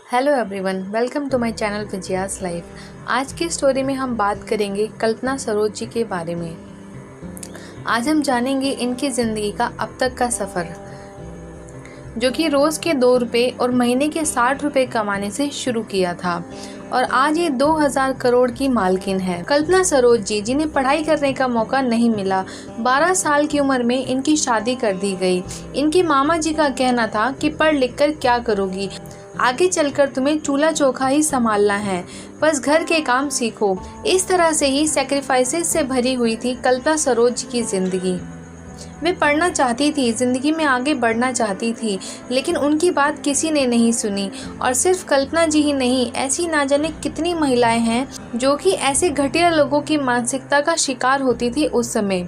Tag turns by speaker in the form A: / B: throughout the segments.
A: Hello everyone, welcome to my channel Vijaya's life. आज की story में हम बात करेंगे कल्पना सरोज जी के बारे में। आज हम जानेंगे इनकी ज़िंदगी का अब तक का सफ़र, जो कि रोज़ के 2 रुपये और महीने के 60 रुपये कमाने से शुरू किया था और आज ये 2000 करोड़ की मालकिन है। कल्पना सरोज जी, जिन्हें पढ़ाई करने का मौका नहीं मिला, 12 साल की उम्र में इनकी शादी कर दी गई। इनके मामा जी का कहना था कि पढ़ लिख कर क्या करोगी, आगे चलकर तुम्हें चूल्हा चौका ही संभालना है, बस घर के काम सीखो। इस तरह से ही सैक्रिफाइसेस से भरी हुई थी कल्पना सरोज जी की ज़िंदगी। वे पढ़ना चाहती थी, ज़िंदगी में आगे बढ़ना चाहती थी, लेकिन उनकी बात किसी ने नहीं सुनी। और सिर्फ कल्पना जी ही नहीं, ऐसी ना जाने कितनी महिलाएं हैं जो कि ऐसे घटिया लोगों की मानसिकता का शिकार होती थी उस समय।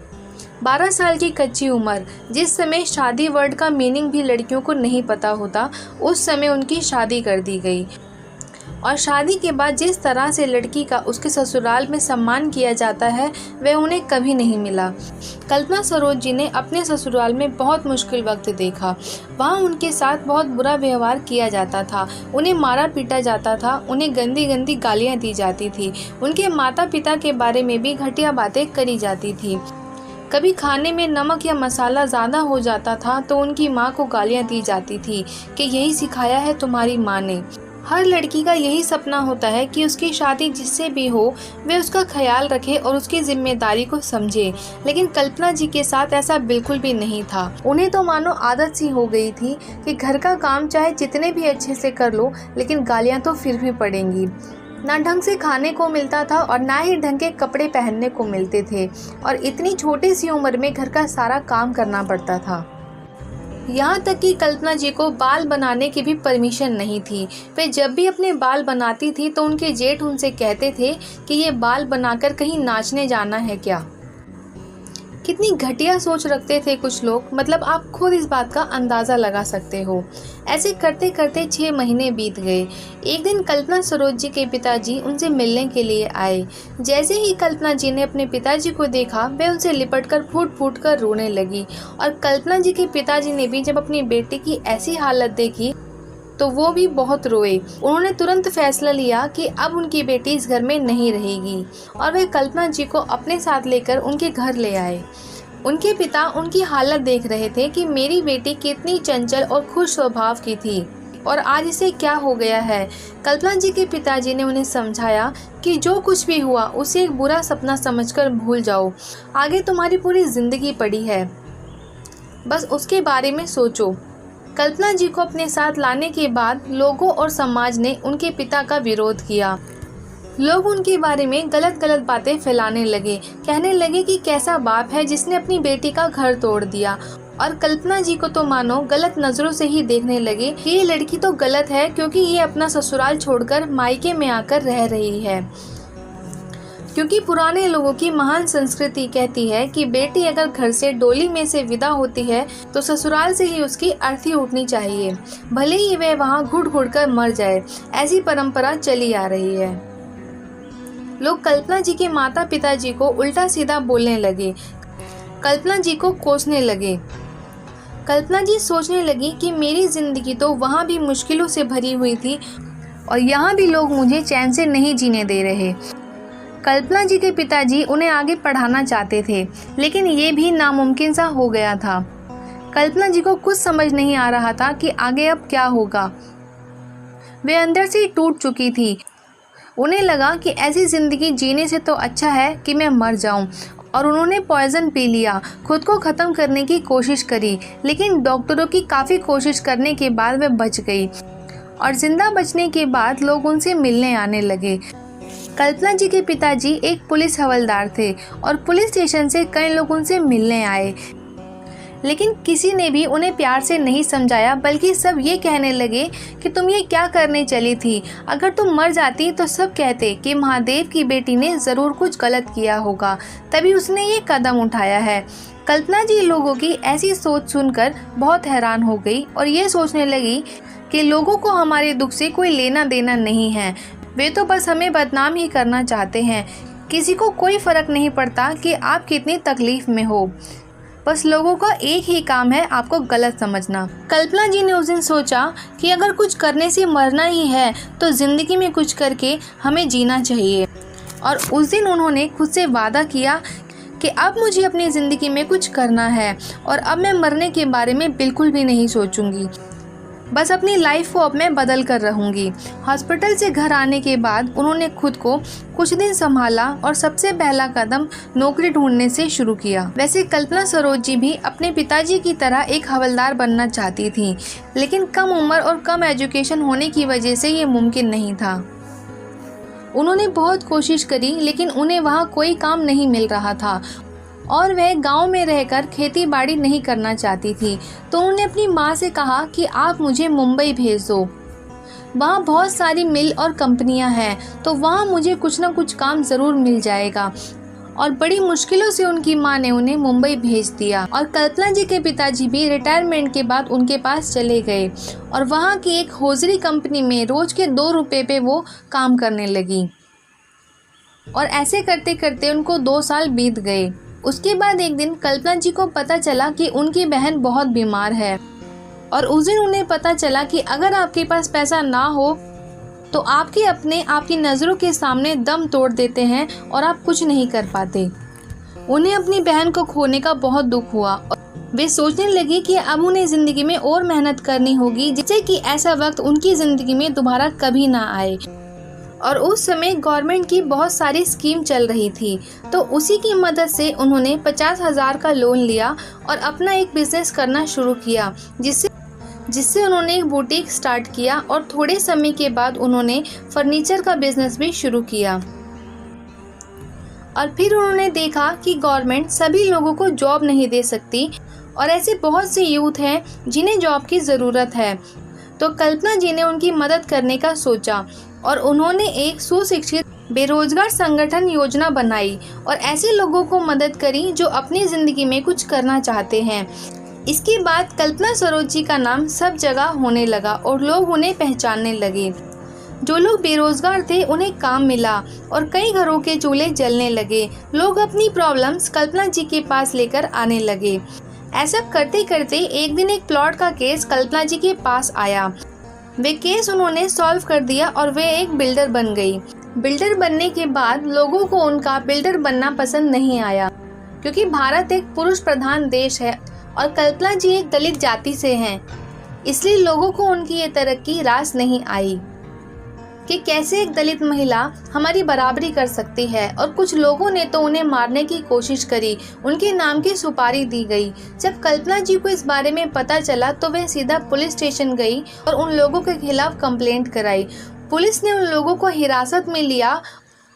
A: 12 साल की कच्ची उम्र, जिस समय शादी वर्ड का मीनिंग भी लड़कियों को नहीं पता होता, उस समय उनकी शादी कर दी गई। और शादी के बाद जिस तरह से लड़की का उसके ससुराल में सम्मान किया जाता है, वह उन्हें कभी नहीं मिला। कल्पना सरोज जी ने अपने ससुराल में बहुत मुश्किल वक्त देखा। वहाँ उनके साथ बहुत बुरा व्यवहार किया जाता था, उन्हें मारा पीटा जाता था, उन्हें गंदी गंदी गालियाँ दी जाती थी, उनके माता पिता के बारे में भी घटिया बातें करी जाती थी। कभी खाने में नमक या मसाला ज़्यादा हो जाता था तो उनकी माँ को गालियाँ दी जाती थी कि यही सिखाया है तुम्हारी माँ ने। हर लड़की का यही सपना होता है कि उसकी शादी जिससे भी हो, वे उसका ख्याल रखे और उसकी जिम्मेदारी को समझे, लेकिन कल्पना जी के साथ ऐसा बिल्कुल भी नहीं था। उन्हें तो मानो आदत सी हो गई थी कि घर का काम चाहे जितने भी अच्छे से कर लो, लेकिन गालियाँ तो फिर भी पड़ेंगी। ना ढंग से खाने को मिलता था और ना ही ढंग के कपड़े पहनने को मिलते थे, और इतनी छोटी सी उम्र में घर का सारा काम करना पड़ता था। यहाँ तक कि कल्पना जी को बाल बनाने की भी परमिशन नहीं थी। वे जब भी अपने बाल बनाती थी तो उनके जेठ उनसे कहते थे कि ये बाल बनाकर कहीं नाचने जाना है क्या। कितनी घटिया सोच रखते थे कुछ लोग, मतलब आप खुद इस बात का अंदाज़ा लगा सकते हो। ऐसे करते करते 6 महीने बीत गए। एक दिन कल्पना सरोज जी के पिताजी उनसे मिलने के लिए आए। जैसे ही कल्पना जी ने अपने पिताजी को देखा, वे उनसे लिपटकर फूट फूट कर रोने लगी। और कल्पना जी के पिताजी ने भी जब अपनी बेटी की ऐसी हालत देखी तो वो भी बहुत रोए। उन्होंने तुरंत फैसला लिया कि अब उनकी बेटी इस घर में नहीं रहेगी, और वे कल्पना जी को अपने साथ लेकर उनके घर ले आए। उनके पिता उनकी हालत देख रहे थे कि मेरी बेटी कितनी चंचल और खुश स्वभाव की थी और आज इसे क्या हो गया है। कल्पना जी के पिताजी ने उन्हें समझाया कि जो कुछ भी हुआ उसे एक बुरा सपना समझकर भूल जाओ, आगे तुम्हारी पूरी जिंदगी पड़ी है, बस उसके बारे में सोचो। कल्पना जी को अपने साथ लाने के बाद लोगों और समाज ने उनके पिता का विरोध किया। लोग उनके बारे में गलत गलत बातें फैलाने लगे, कहने लगे कि कैसा बाप है जिसने अपनी बेटी का घर तोड़ दिया। और कल्पना जी को तो मानो गलत नज़रों से ही देखने लगे कि ये लड़की तो गलत है क्योंकि ये अपना ससुराल छोड़कर मायके में आकर रह रही है। क्योंकि पुराने लोगों की महान संस्कृति कहती है कि बेटी अगर घर से डोली में से विदा होती है तो ससुराल से ही उसकी अर्थी उठनी चाहिए, भले ही वह वहाँ घुट घुट कर मर जाए। ऐसी परंपरा चली आ रही है। लोग कल्पना जी के माता पिता जी को उल्टा सीधा बोलने लगे, कल्पना जी को कोसने लगे। कल्पना जी सोचने लगी कि मेरी जिंदगी तो वहाँ भी मुश्किलों से भरी हुई थी और यहाँ भी लोग मुझे चैन से नहीं जीने दे रहे। कल्पना जी के पिताजी उन्हें आगे पढ़ाना चाहते थे, लेकिन ये भी नामुमकिन सा हो गया था। कल्पना जी को कुछ समझ नहीं आ रहा था कि आगे अब क्या होगा। वे अंदर से टूट चुकी थी। उन्हें लगा कि ऐसी ज़िंदगी जीने से तो अच्छा है कि मैं मर जाऊं, और उन्होंने पॉइज़न पी लिया, खुद को ख़त्म करने की कोशिश करी, लेकिन डॉक्टरों की काफ़ी कोशिश करने के बाद वे बच गई। और ज़िंदा बचने के बाद लोग उनसे मिलने आने लगे। कल्पना जी के पिताजी एक पुलिस हवलदार थे और पुलिस स्टेशन से कई लोग उनसे मिलने आए, लेकिन किसी ने भी उन्हें प्यार से नहीं समझाया, बल्कि सब ये कहने लगे कि तुम ये क्या करने चली थी। अगर तुम मर जाती तो सब कहते कि महादेव की बेटी ने ज़रूर कुछ गलत किया होगा, तभी उसने ये कदम उठाया है। कल्पना जी लोगों की ऐसी सोच सुनकर बहुत हैरान हो गई और ये सोचने लगी कि लोगों को हमारे दुख से कोई लेना देना नहीं है, वे तो बस हमें बदनाम ही करना चाहते हैं। किसी को कोई फ़र्क नहीं पड़ता कि आप कितनी तकलीफ़ में हो। बस लोगों का एक ही काम है आपको गलत समझना। कल्पना जी ने उस दिन सोचा कि अगर कुछ करने से मरना ही है तो ज़िंदगी में कुछ करके हमें जीना चाहिए। और उस दिन उन्होंने खुद से वादा किया कि अब मुझे अपनी ज़िंदगी में कुछ करना है और अब मैं मरने के बारे में बिल्कुल भी नहीं सोचूंगी। बस अपनी लाइफ को अब मैं बदल कर रहूँगी। हॉस्पिटल से घर आने के बाद उन्होंने खुद को कुछ दिन संभाला और सबसे पहला कदम नौकरी ढूंढने से शुरू किया। वैसे कल्पना सरोज जी भी अपने पिताजी की तरह एक हवलदार बनना चाहती थी, लेकिन कम उम्र और कम एजुकेशन होने की वजह से ये मुमकिन नहीं था। उन्होंने बहुत कोशिश करी लेकिन उन्हें वहाँ कोई काम नहीं मिल रहा था और वह गांव में रहकर खेती बाड़ी नहीं करना चाहती थी। तो उन्होंने अपनी माँ से कहा कि आप मुझे मुंबई भेज दो, वहाँ बहुत सारी मिल और कंपनियाँ हैं, तो वहाँ मुझे कुछ ना कुछ काम ज़रूर मिल जाएगा। और बड़ी मुश्किलों से उनकी माँ ने उन्हें मुंबई भेज दिया और कल्पना जी के पिताजी भी रिटायरमेंट के बाद उनके पास चले गए और वहाँ की एक हौजरी कंपनी में रोज़ के 2 रुपये पे वो काम करने लगी। और ऐसे करते करते उनको 2 साल बीत गए। उसके बाद एक दिन कल्पना जी को पता चला कि उनकी बहन बहुत बीमार है और उस दिन उन्हें पता चला कि अगर आपके पास पैसा ना हो तो आपके अपने आपकी नज़रों के सामने दम तोड़ देते हैं और आप कुछ नहीं कर पाते। उन्हें अपनी बहन को खोने का बहुत दुख हुआ। वे सोचने लगे कि अब उन्हें ज़िंदगी में और मेहनत करनी होगी जिससे कि ऐसा वक्त उनकी ज़िंदगी में दोबारा कभी ना आए। और उस समय गवर्नमेंट की बहुत सारी स्कीम चल रही थी, तो उसी की मदद से उन्होंने 50,000 का लोन लिया और अपना एक बिज़नेस करना शुरू किया, जिससे उन्होंने एक बुटीक स्टार्ट किया और थोड़े समय के बाद उन्होंने फर्नीचर का बिज़नेस भी शुरू किया। और फिर उन्होंने देखा कि गवर्नमेंट सभी लोगों को जॉब नहीं दे सकती और ऐसे बहुत से यूथ हैं जिन्हें जॉब की ज़रूरत है। तो कल्पना जी ने उनकी मदद करने का सोचा और उन्होंने एक सुशिक्षित बेरोजगार संगठन योजना बनाई और ऐसे लोगों को मदद करी जो अपनी ज़िंदगी में कुछ करना चाहते हैं। इसके बाद कल्पना सरोज जी का नाम सब जगह होने लगा और लोग उन्हें पहचानने लगे। जो लोग बेरोजगार थे उन्हें काम मिला और कई घरों के चूल्हे जलने लगे। लोग अपनी प्रॉब्लम्स कल्पना जी के पास लेकर आने लगे। ऐसा करते करते एक दिन एक प्लॉट का केस कल्पना जी के पास आया। वे केस उन्होंने सॉल्व कर दिया और वे एक बिल्डर बन गई। बिल्डर बनने के बाद लोगों को उनका बिल्डर बनना पसंद नहीं आया, क्योंकि भारत एक पुरुष प्रधान देश है और कल्पना जी एक दलित जाति से हैं, इसलिए लोगों को उनकी ये तरक्की रास नहीं आई कि कैसे एक दलित महिला हमारी बराबरी कर सकती है। और कुछ लोगों ने तो उन्हें मारने की कोशिश करी, उनके नाम की सुपारी दी गई। जब कल्पना जी को इस बारे में पता चला तो वह सीधा पुलिस स्टेशन गई और उन लोगों के खिलाफ कंप्लेंट कराई। पुलिस ने उन लोगों को हिरासत में लिया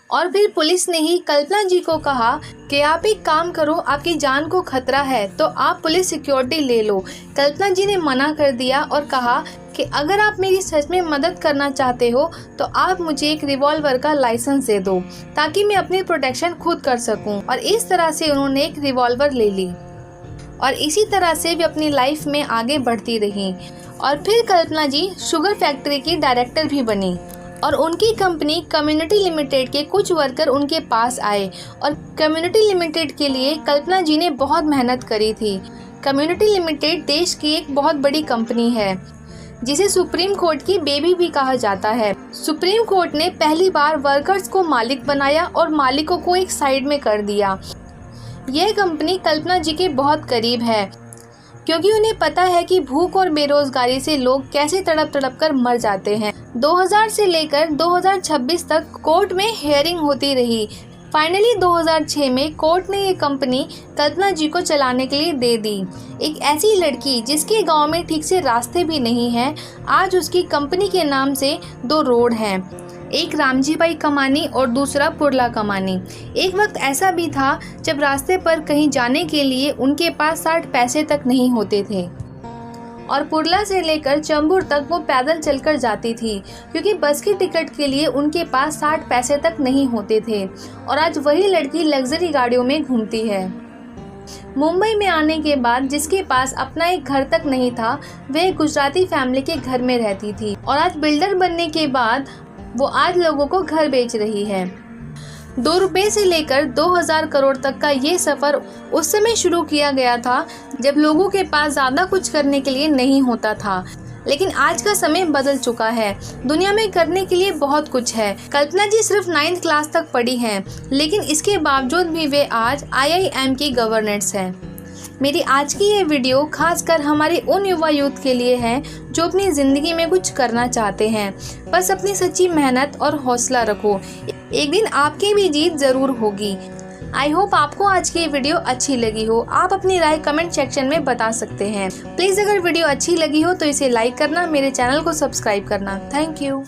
A: और फिर पुलिस ने ही कल्पना जी को कहा कि आप एक काम करो, आपकी जान को खतरा है तो आप पुलिस सिक्योरिटी ले लो। कल्पना जी ने मना कर दिया और कहा कि अगर आप मेरी सच में मदद करना चाहते हो तो आप मुझे एक रिवॉल्वर का लाइसेंस दे दो ताकि मैं अपनी प्रोटेक्शन खुद कर सकूं। और इस तरह से उन्होंने एक रिवॉल्वर ले ली और इसी तरह से वे अपनी लाइफ में आगे बढ़ती रहीं। और फिर कल्पना जी शुगर फैक्ट्री की डायरेक्टर भी बनी और उनकी कंपनी कम्युनिटी लिमिटेड के कुछ वर्कर उनके पास आए और कम्युनिटी लिमिटेड के लिए कल्पना जी ने बहुत मेहनत करी थी। कम्युनिटी लिमिटेड देश की एक बहुत बड़ी कंपनी है जिसे सुप्रीम कोर्ट की बेबी भी कहा जाता है। सुप्रीम कोर्ट ने पहली बार वर्कर्स को मालिक बनाया और मालिकों को एक साइड में कर दिया। यह कंपनी कल्पना जी के बहुत करीब है, क्योंकि उन्हें पता है कि भूख और बेरोजगारी से लोग कैसे तड़प तड़प कर मर जाते हैं। 2000 से लेकर 2026 तक कोर्ट में हियरिंग होती रही। फाइनली 2006 में कोर्ट ने ये कंपनी कल्पना जी को चलाने के लिए दे दी। एक ऐसी लड़की जिसके गांव में ठीक से रास्ते भी नहीं हैं, आज उसकी कंपनी के नाम से 2 रोड हैं, एक रामजी बाई कमानी और दूसरा पुरला कमानी। एक वक्त ऐसा भी था जब रास्ते पर कहीं जाने के लिए उनके पास 60 पैसे तक नहीं होते थे और पुरला से लेकर चंबूर तक वो पैदल चलकर जाती थी, क्योंकि बस की टिकट के लिए उनके पास 60 पैसे तक नहीं होते थे। और आज वही लड़की लग्जरी गाड़ियों में घूमती है। मुंबई में आने के बाद जिसके पास अपना एक घर तक नहीं था, वह गुजराती फैमिली के घर में रहती थी और आज बिल्डर बनने के बाद वो आज लोगों को घर बेच रही है। ₹2 से लेकर 2000 करोड़ तक का ये सफ़र उस समय शुरू किया गया था जब लोगों के पास ज़्यादा कुछ करने के लिए नहीं होता था। लेकिन आज का समय बदल चुका है। दुनिया में करने के लिए बहुत कुछ है। कल्पना जी सिर्फ 9th क्लास तक पढ़ी हैं, लेकिन इसके बावजूद भी वे आज IIM की गवर्नेंस हैं। मेरी आज की ये वीडियो खासकर हमारे उन युवा यूथ के लिए है जो अपनी ज़िंदगी में कुछ करना चाहते हैं। बस अपनी सच्ची मेहनत और हौसला रखो, एक दिन आपकी भी जीत ज़रूर होगी। आई होप आपको आज की वीडियो अच्छी लगी हो। आप अपनी राय कमेंट सेक्शन में बता सकते हैं। प्लीज़ अगर वीडियो अच्छी लगी हो तो इसे लाइक करना, मेरे चैनल को सब्सक्राइब करना। Thank you.